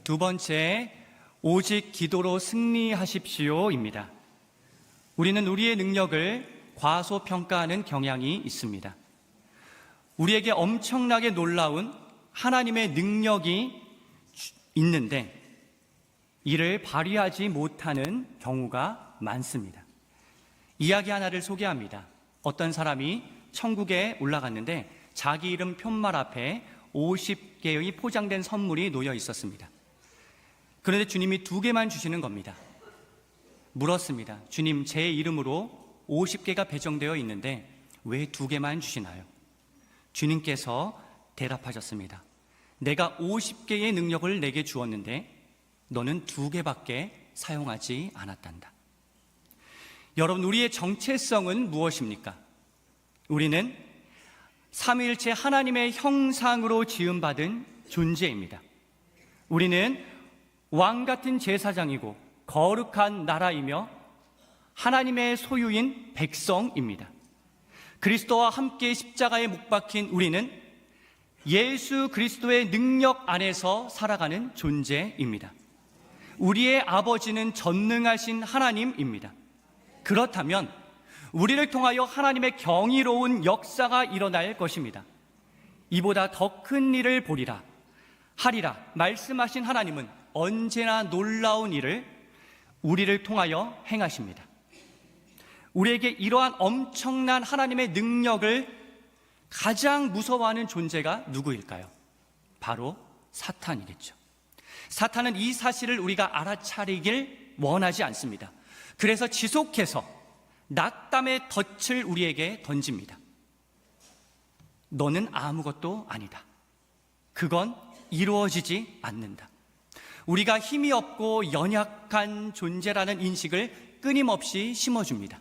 두 번째, 오직 기도로 승리하십시오입니다. 우리는 우리의 능력을 과소평가하는 경향이 있습니다. 우리에게 엄청나게 놀라운 하나님의 능력이 있는데 이를 발휘하지 못하는 경우가 많습니다. 이야기 하나를 소개합니다. 어떤 사람이 천국에 올라갔는데 자기 이름 편말 앞에 50개의 포장된 선물이 놓여 있었습니다. 그런데 주님이 2개만 주시는 겁니다. 물었습니다. 주님, 제 이름으로 50개가 배정되어 있는데 왜 2개만 주시나요? 주님께서 대답하셨습니다. 내가 50개의 능력을 내게 주었는데 너는 2개밖에 사용하지 않았단다. 여러분, 우리의 정체성은 무엇입니까? 우리는 삼위일체 하나님의 형상으로 지음받은 존재입니다. 우리는 왕같은 제사장이고 거룩한 나라이며 하나님의 소유인 백성입니다. 그리스도와 함께 십자가에 못 박힌 우리는 예수 그리스도의 능력 안에서 살아가는 존재입니다. 우리의 아버지는 전능하신 하나님입니다. 그렇다면 우리를 통하여 하나님의 경이로운 역사가 일어날 것입니다. 이보다 더 큰 일을 보리라 하리라 말씀하신 하나님은 언제나 놀라운 일을 우리를 통하여 행하십니다. 우리에게 이러한 엄청난 하나님의 능력을 가장 무서워하는 존재가 누구일까요? 바로 사탄이겠죠. 사탄은 이 사실을 우리가 알아차리길 원하지 않습니다. 그래서 지속해서 낙담의 덫을 우리에게 던집니다. 너는 아무것도 아니다. 그건 이루어지지 않는다. 우리가 힘이 없고 연약한 존재라는 인식을 끊임없이 심어줍니다.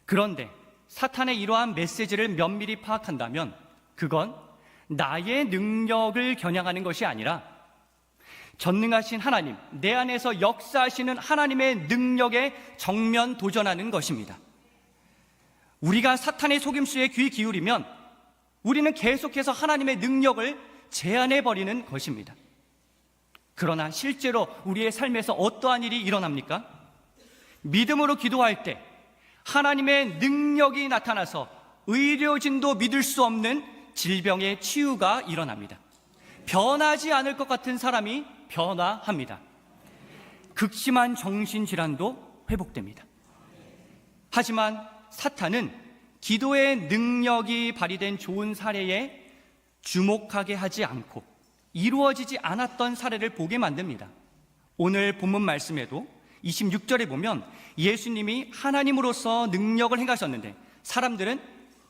그런데 사탄의 이러한 메시지를 면밀히 파악한다면 그건 나의 능력을 겨냥하는 것이 아니라 전능하신 하나님, 내 안에서 역사하시는 하나님의 능력에 정면 도전하는 것입니다. 우리가 사탄의 속임수에 귀 기울이면 우리는 계속해서 하나님의 능력을 제한해버리는 것입니다. 그러나 실제로 우리의 삶에서 어떠한 일이 일어납니까? 믿음으로 기도할 때 하나님의 능력이 나타나서 의료진도 믿을 수 없는 질병의 치유가 일어납니다. 변하지 않을 것 같은 사람이 변화합니다. 극심한 정신질환도 회복됩니다. 하지만 사탄은 기도의 능력이 발휘된 좋은 사례에 주목하게 하지 않고 이루어지지 않았던 사례를 보게 만듭니다. 오늘 본문 말씀에도 26절에 보면 예수님이 하나님으로서 능력을 행하셨는데 사람들은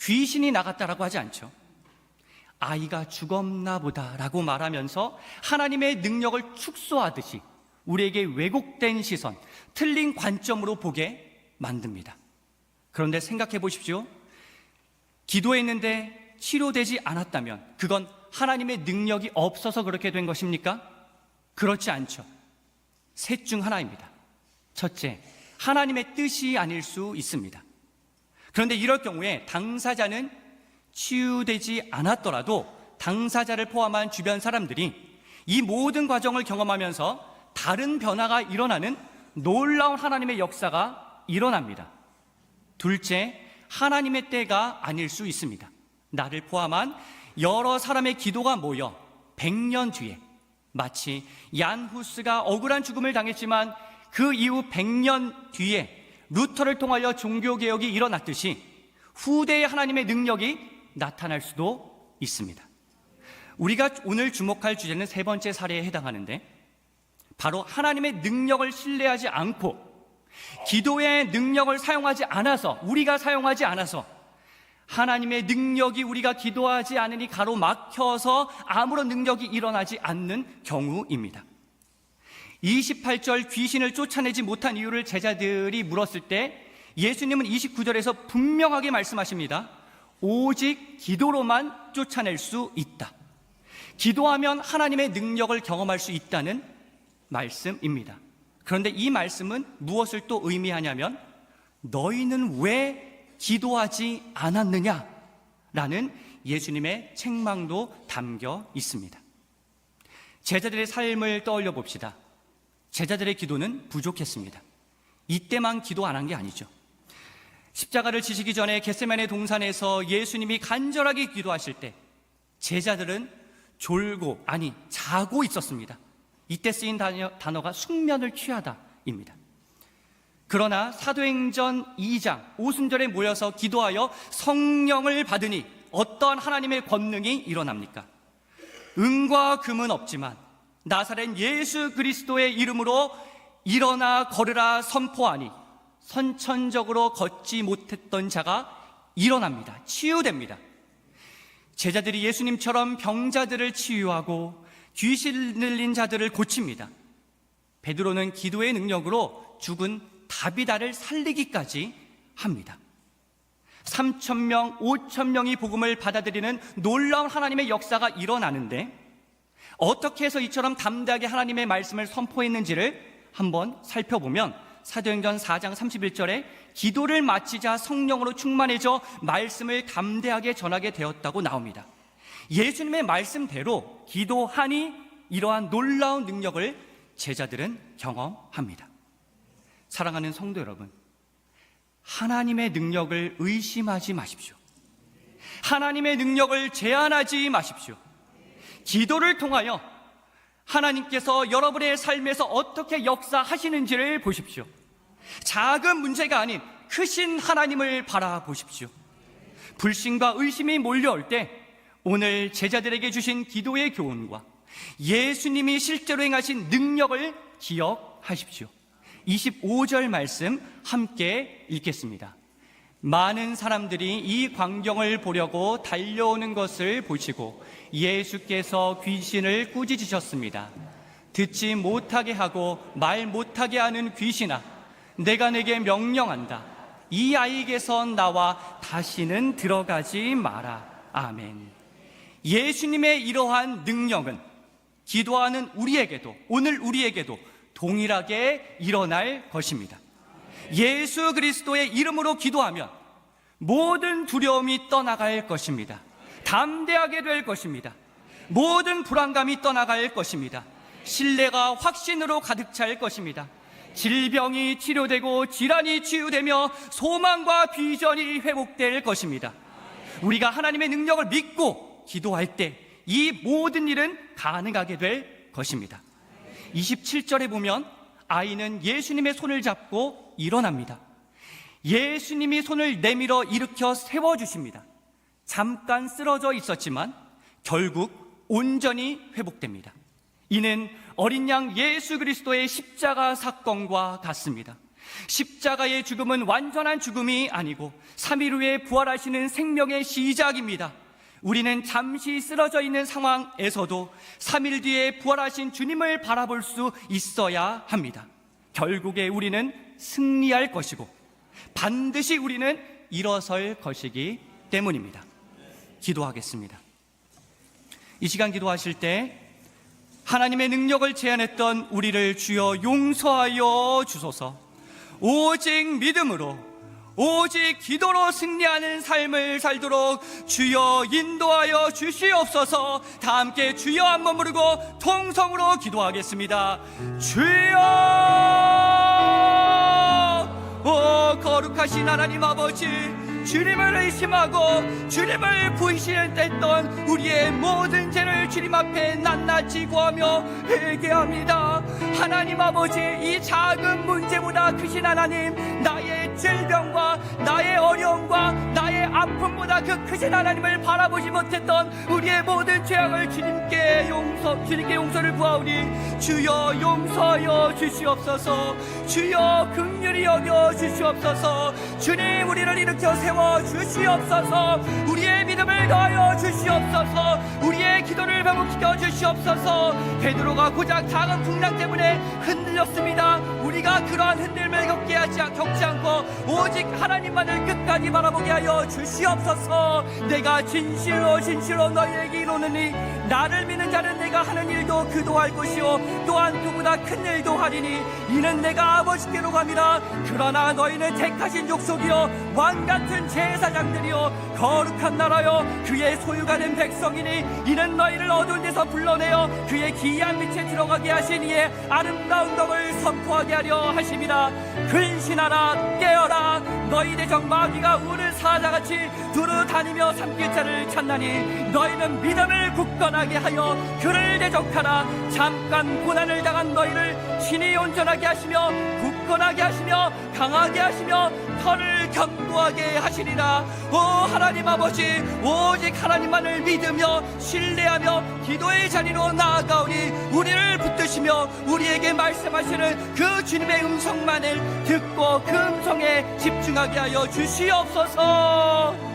귀신이 나갔다라고 하지 않죠. 아이가 죽었나 보다라고 말하면서 하나님의 능력을 축소하듯이 우리에게 왜곡된 시선, 틀린 관점으로 보게 만듭니다. 그런데 생각해 보십시오. 기도했는데 치료되지 않았다면 그건 하나님의 능력이 없어서 그렇게 된 것입니까? 그렇지 않죠. 셋 중 하나입니다. 첫째, 하나님의 뜻이 아닐 수 있습니다. 그런데 이럴 경우에 당사자는 치유되지 않았더라도 당사자를 포함한 주변 사람들이 이 모든 과정을 경험하면서 다른 변화가 일어나는 놀라운 하나님의 역사가 일어납니다. 둘째, 하나님의 때가 아닐 수 있습니다. 나를 포함한 여러 사람의 기도가 모여 100년 뒤에 마치 얀 후스가 억울한 죽음을 당했지만 그 이후 100년 뒤에 루터를 통하여 종교개혁이 일어났듯이 후대의 하나님의 능력이 나타날 수도 있습니다. 우리가 오늘 주목할 주제는 세 번째 사례에 해당하는데 바로 하나님의 능력을 신뢰하지 않고 기도의 능력을 사용하지 않아서 우리가 사용하지 않아서 하나님의 능력이 우리가 기도하지 않으니 가로막혀서 아무런 능력이 일어나지 않는 경우입니다. 28절 귀신을 쫓아내지 못한 이유를 제자들이 물었을 때 예수님은 29절에서 분명하게 말씀하십니다. 오직 기도로만 쫓아낼 수 있다. 기도하면 하나님의 능력을 경험할 수 있다는 말씀입니다. 그런데 이 말씀은 무엇을 또 의미하냐면 너희는 왜 기도하지 않았느냐? 라는 예수님의 책망도 담겨 있습니다. 제자들의 삶을 떠올려 봅시다. 제자들의 기도는 부족했습니다. 이때만 기도 안 한 게 아니죠. 십자가를 지시기 전에 겟세마네 동산에서 예수님이 간절하게 기도하실 때 제자들은 자고 있었습니다. 이때 쓰인 단어가 숙면을 취하다입니다. 그러나 사도행전 2장 오순절에 모여서 기도하여 성령을 받으니 어떠한 하나님의 권능이 일어납니까? 은과 금은 없지만 나사렛 예수 그리스도의 이름으로 일어나 걸으라 선포하니 선천적으로 걷지 못했던 자가 일어납니다. 치유됩니다. 제자들이 예수님처럼 병자들을 치유하고 귀신 들린 자들을 고칩니다. 베드로는 기도의 능력으로 죽은 다비다를 살리기까지 합니다. 3,000명, 5,000명이 복음을 받아들이는 놀라운 하나님의 역사가 일어나는데 어떻게 해서 이처럼 담대하게 하나님의 말씀을 선포했는지를 한번 살펴보면 사도행전 4장 31절에 기도를 마치자 성령으로 충만해져 말씀을 담대하게 전하게 되었다고 나옵니다. 예수님의 말씀대로 기도하니 이러한 놀라운 능력을 제자들은 경험합니다. 사랑하는 성도 여러분, 하나님의 능력을 의심하지 마십시오. 하나님의 능력을 제한하지 마십시오. 기도를 통하여 하나님께서 여러분의 삶에서 어떻게 역사하시는지를 보십시오. 작은 문제가 아닌 크신 하나님을 바라보십시오. 불신과 의심이 몰려올 때 오늘 제자들에게 주신 기도의 교훈과 예수님이 실제로 행하신 능력을 기억하십시오. 25절 말씀 함께 읽겠습니다. 많은 사람들이 이 광경을 보려고 달려오는 것을 보시고 예수께서 귀신을 꾸짖으셨습니다. 듣지 못하게 하고 말 못하게 하는 귀신아, 내가 내게 명령한다. 이 아이에게서 나와 다시는 들어가지 마라. 아멘. 예수님의 이러한 능력은 기도하는 우리에게도, 오늘 우리에게도 동일하게 일어날 것입니다. 예수 그리스도의 이름으로 기도하면 모든 두려움이 떠나갈 것입니다. 담대하게 될 것입니다. 모든 불안감이 떠나갈 것입니다. 신뢰가 확신으로 가득 찰 것입니다. 질병이 치료되고 질환이 치유되며 소망과 비전이 회복될 것입니다. 우리가 하나님의 능력을 믿고 기도할 때 이 모든 일은 가능하게 될 것입니다. 27절에 보면 아이는 예수님의 손을 잡고 일어납니다. 예수님이 손을 내밀어 일으켜 세워주십니다. 잠깐 쓰러져 있었지만 결국 온전히 회복됩니다. 이는 어린 양 예수 그리스도의 십자가 사건과 같습니다. 십자가의 죽음은 완전한 죽음이 아니고 3일 후에 부활하시는 생명의 시작입니다. 우리는 잠시 쓰러져 있는 상황에서도 3일 뒤에 부활하신 주님을 바라볼 수 있어야 합니다. 결국에 우리는 승리할 것이고 반드시 우리는 일어설 것이기 때문입니다. 기도하겠습니다. 이 시간 기도하실 때 하나님의 능력을 제한했던 우리를 주여 용서하여 주소서. 오직 믿음으로, 오직 기도로 승리하는 삶을 살도록 주여 인도하여 주시옵소서. 다 함께 주여 한번 부르고 통성으로 기도하겠습니다. 주여, 오 거룩하신 하나님 아버지, 주님을 의심하고 주님을 부인했던 우리의 모든 죄를 주님 앞에 낱낱이 구하며 회개합니다. 하나님 아버지, 이 작은 문제보다 크신 하나님, 나의 질병과 나의 어려움과 나의 아픔보다 그 크신 하나님을 바라보지 못했던 우리의 모든 죄악을 주님께 용서를 구하오니 주여 용서하여 주시옵소서. 주여 긍휼히 여겨 주시옵소서. 주님, 우리를 일으켜 세워 주시옵소서. 우리의 믿음을 더하여 주시옵소서. 우리의 기도를 회복시켜 주시옵소서. 베드로가 고작 작은 풍랑 때문에 흔들렸습니다. 우리가 그러한 흔들림을 겪지 않고 오직 하나님만을 끝까지 바라보게 하여 주시옵소서. 내가 진실로 너희에게 이르노니 나를 믿는 자는 내가 하는 일도 그도 할 것이요 또한 그보다 큰 일도 하리니 이는 내가 아버지께로 갑니다. 그러나 너희는 택하신 족속이요 왕같은 제사장들이요 거룩한 나라여 그의 소유가 된 백성이니 이는 너희를 어두운 데서 불러내어 그의 기이한 빛에 들어가게 하신 이의 아름다운 덕을 선포하게 하려 하심이라. 근신하라 깨어라 너희 대적 마귀가 우를 사자같이 두루 다니며 삼킬 자를 찾나니 너희는 믿음을 굳건하게 하여 그를 대적하라. 잠깐 고난을 당한 너희를 친히 온전하게 하시며 굳건하게 하시며 강하게 하시며 털을 견고하게 하시리라. 오 하나님 아버지, 오직 하나님만을 믿으며 신뢰하며 기도의 자리로 나아가오니 우리를 붙드시며 우리에게 말씀하시는 그 주님의 음성만을 듣고 그 음성에 집중하게 하여 주시옵소서.